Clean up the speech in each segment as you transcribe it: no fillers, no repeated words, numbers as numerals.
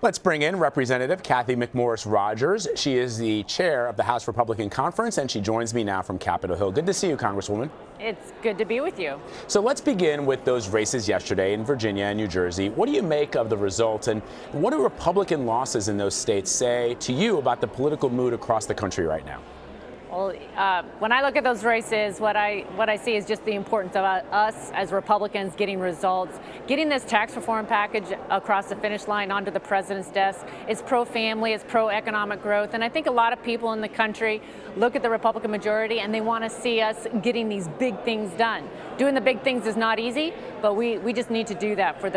Let's bring in Representative Cathy McMorris Rodgers. She is the chair of the House Republican Conference, and she joins me now from Capitol Hill. Good to see you, Congresswoman. It's good to be with you. So let's begin with those races yesterday in Virginia and New Jersey. What do you make of the results, and what do Republican losses in those states say to you about the political mood across the country right now? Well, when I look at those races, what I see is just the importance of us as Republicans getting results, getting this tax reform package across the finish line onto the president's desk. It's pro-family, it's pro-economic growth, and I think a lot of people in the country look at the Republican majority and they want to see us getting these big things done. Doing the big things is not easy, but we just need to do that for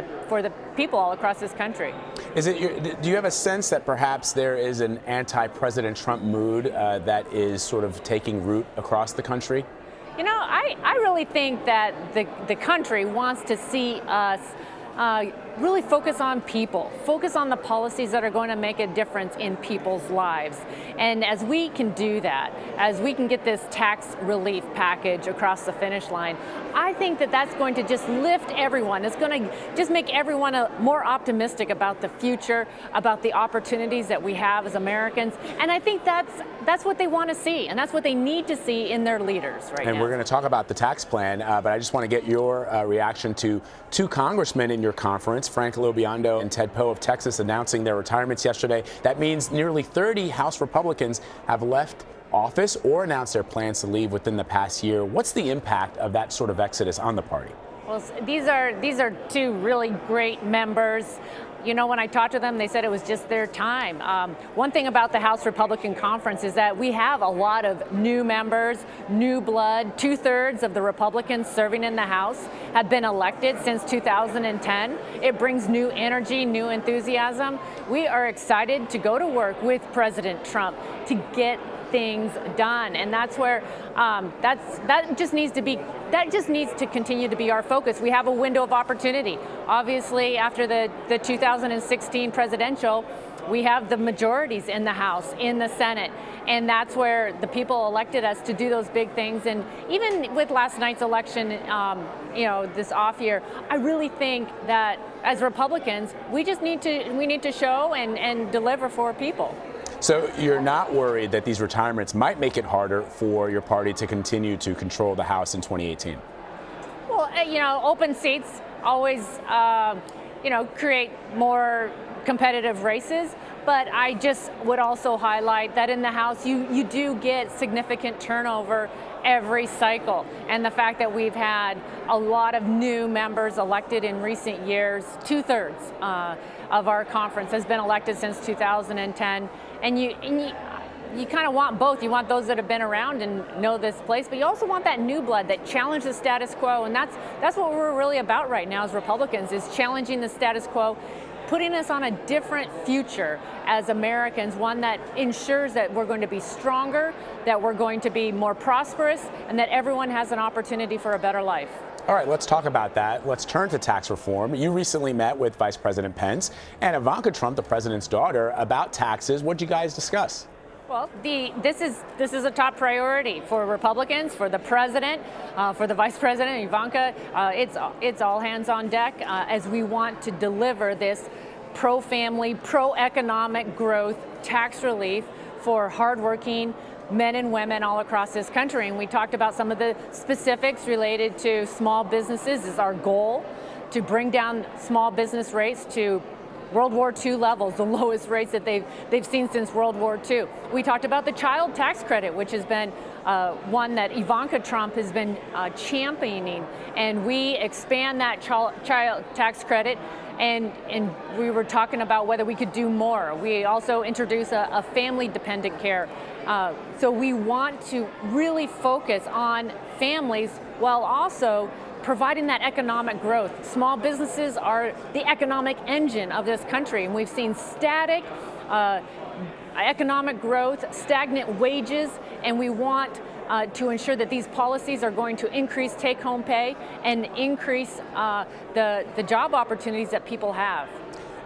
the people all across this country. Do you have a sense that perhaps there is an anti-President Trump mood that is sort of taking root across the country? You know, I really think that the country wants to see us really focus on people, focus on the policies that are going to make a difference in people's lives. And as we can do that, as we can get this tax relief package across the finish line, I think that that's going to just lift everyone. It's going to just make everyone more optimistic about the future, about the opportunities that we have as Americans. And I think that's what they want to see, and that's what they need to see in their leaders right now. And we're going to talk about the tax plan, but I just want to get your reaction to two congressmen in your conference, Frank Lobiondo and Ted Poe of Texas, announcing their retirements yesterday. That means nearly 30 House Republicans have left office or announced their plans to leave within the past year. What's the impact of that sort of exodus on the party? Well, these are two really great members. You know, when I talked to them, they said it was just their time. One thing about the House Republican Conference is that we have a lot of new members, new blood. 2/3 of the Republicans serving in the House have been elected since 2010. It brings new energy, new enthusiasm. We are excited to go to work with President Trump to get things done, and that's where that just needs to continue to be our focus. We have a window of opportunity. Obviously, after the 2016 presidential, we have the majorities in the House, in the Senate, and that's where the people elected us to do those big things. And even with last night's election, this off year, I really think that as Republicans, we need to show and deliver for people. So you're not worried that these retirements might make it harder for your party to continue to control the House in 2018? Well, open seats always, create more competitive races. But I just would also highlight that in the House, you do get significant turnover every cycle. And the fact that we've had a lot of new members elected in recent years, 2/3 of our conference has been elected since 2010. And you kind of want both. You want those that have been around and know this place, but you also want that new blood that challenge the status quo. And that's what we're really about right now as Republicans, is challenging the status quo, putting us on a different future as Americans, one that ensures that we're going to be stronger, that we're going to be more prosperous, and that everyone has an opportunity for a better life. All right, let's talk about that. Let's turn to tax reform. You recently met with Vice President Pence and Ivanka Trump, the president's daughter, about taxes. What did you guys discuss? Well, this is a top priority for Republicans, for the president, for the vice president, Ivanka. It's all hands on deck as we want to deliver this pro-family, pro-economic growth tax relief for hardworking men and women all across this country. And we talked about some of the specifics related to small businesses. Is our goal to bring down small business rates to World War II levels, the lowest rates that they've seen since World War II. We talked about the child tax credit, which has been one that Ivanka Trump has been championing, and we expand that child tax credit. And we were talking about whether we could do more. We also introduced a family dependent care. So we want to really focus on families while also providing that economic growth. Small businesses are the economic engine of this country, and we've seen static economic growth, stagnant wages, and we want to ensure that these policies are going to increase take-home pay and increase the job opportunities that people have.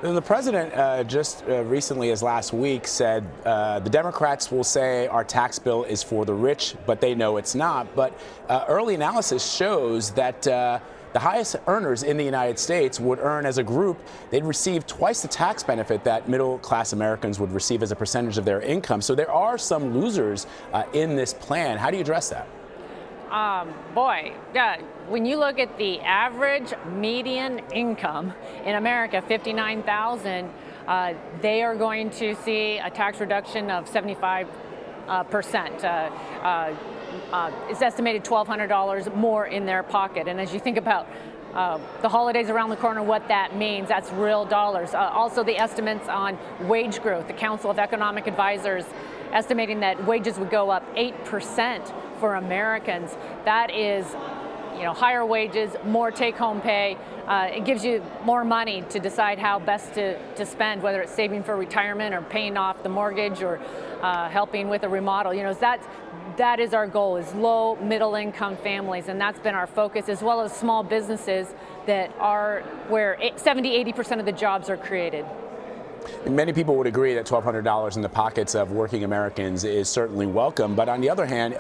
The president just recently, as last week, said the Democrats will say our tax bill is for the rich, but they know it's not. But early analysis shows that the highest earners in the United States would earn as a group, they'd receive twice the tax benefit that middle-class Americans would receive as a percentage of their income. So there are some losers in this plan. How do you address that? When you look at the average median income in America, $59,000, they are going to see a tax reduction of 75%. It's estimated $1,200 more in their pocket. And as you think about the holidays around the corner, what that means, that's real dollars. Also, the estimates on wage growth, the Council of Economic Advisors estimating that wages would go up 8% for Americans. That is, higher wages, more take-home pay. It gives you more money to decide how best to spend, whether it's saving for retirement or paying off the mortgage or helping with a remodel. That is our goal, is low, middle-income families, and that's been our focus, as well as small businesses that are where 70-80% of the jobs are created. Many people would agree that $1,200 in the pockets of working Americans is certainly welcome. But on the other hand,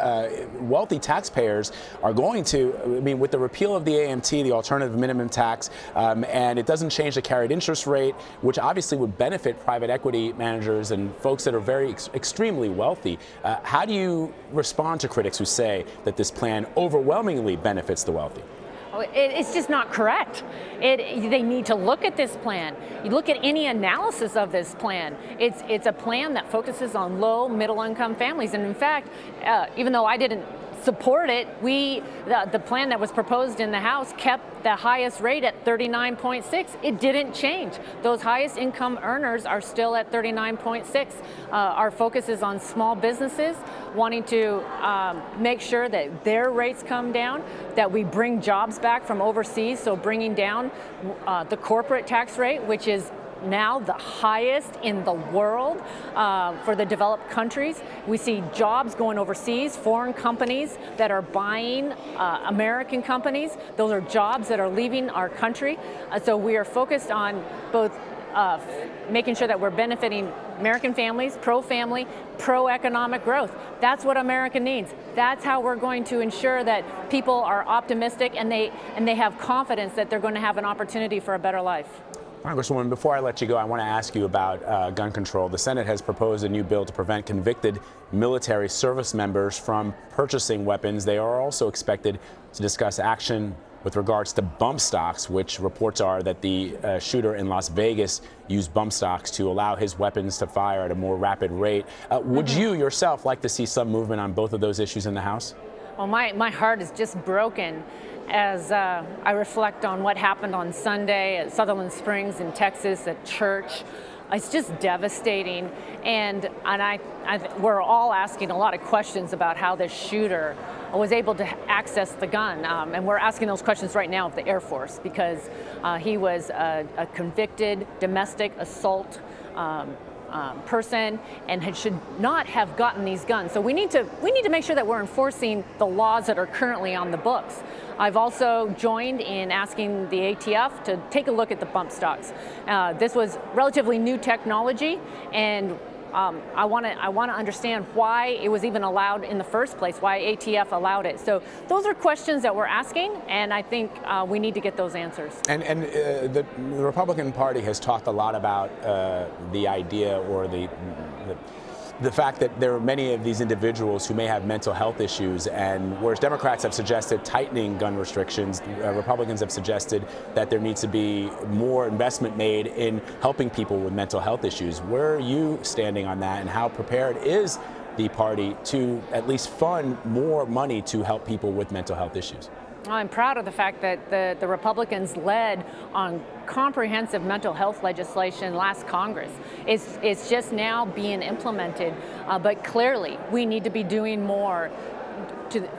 wealthy taxpayers are going to, with the repeal of the AMT, the alternative minimum tax, and it doesn't change the carried interest rate, which obviously would benefit private equity managers and folks that are very extremely wealthy. How do you respond to critics who say that this plan overwhelmingly benefits the wealthy? It's just not correct. They need to look at this plan. You look at any analysis of this plan. It's a plan that focuses on low, middle-income families. And in fact, even though I didn't support it, the plan that was proposed in the House kept the highest rate at 39.6. It didn't change. Those highest income earners are still at 39.6. Our focus is on small businesses, wanting to make sure that their rates come down, that we bring jobs back from overseas, so bringing down the corporate tax rate, which is now the highest in the world for the developed countries. We see jobs going overseas, foreign companies that are buying American companies. Those are jobs that are leaving our country. So we are focused on both making sure that we're benefiting American families, pro-family, pro-economic growth. That's what America needs. That's how we're going to ensure that people are optimistic and they have confidence that they're going to have an opportunity for a better life. Congresswoman, before I let you go, I want to ask you about gun control. The Senate has proposed a new bill to prevent convicted military service members from purchasing weapons. They are also expected to discuss action with regards to bump stocks, which reports are that the shooter in Las Vegas used bump stocks to allow his weapons to fire at a more rapid rate. Would you yourself like to see some movement on both of those issues in the House? Well, my heart is just broken as I reflect on what happened on Sunday at Sutherland Springs in Texas at church. It's just devastating, and we're all asking a lot of questions about how this shooter was able to access the gun, and we're asking those questions right now of the Air Force, because he was a convicted domestic assault person and should not have gotten these guns. So we need to make sure that we're enforcing the laws that are currently on the books. I've also joined in asking the ATF to take a look at the bump stocks. This was relatively new technology, and I want to understand why it was even allowed in the first place, why ATF allowed it. So those are questions that we're asking, and I think we need to get those answers. And the Republican Party has talked a lot about the idea or the fact that there are many of these individuals who may have mental health issues, and whereas Democrats have suggested tightening gun restrictions, Republicans have suggested that there needs to be more investment made in helping people with mental health issues. Where are you standing on that, and how prepared is the party to at least fund more money to help people with mental health issues? I'm proud of the fact that the Republicans led on comprehensive mental health legislation last Congress. It's just now being implemented, but clearly we need to be doing more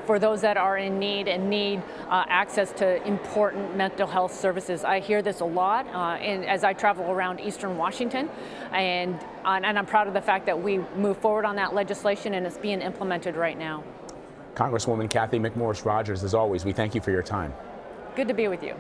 for those that are in need and need access to important mental health services. I hear this a lot as I travel around Eastern Washington, and I'm proud of the fact that we move forward on that legislation and it's being implemented right now. Congresswoman Cathy McMorris Rodgers, as always, we thank you for your time. Good to be with you.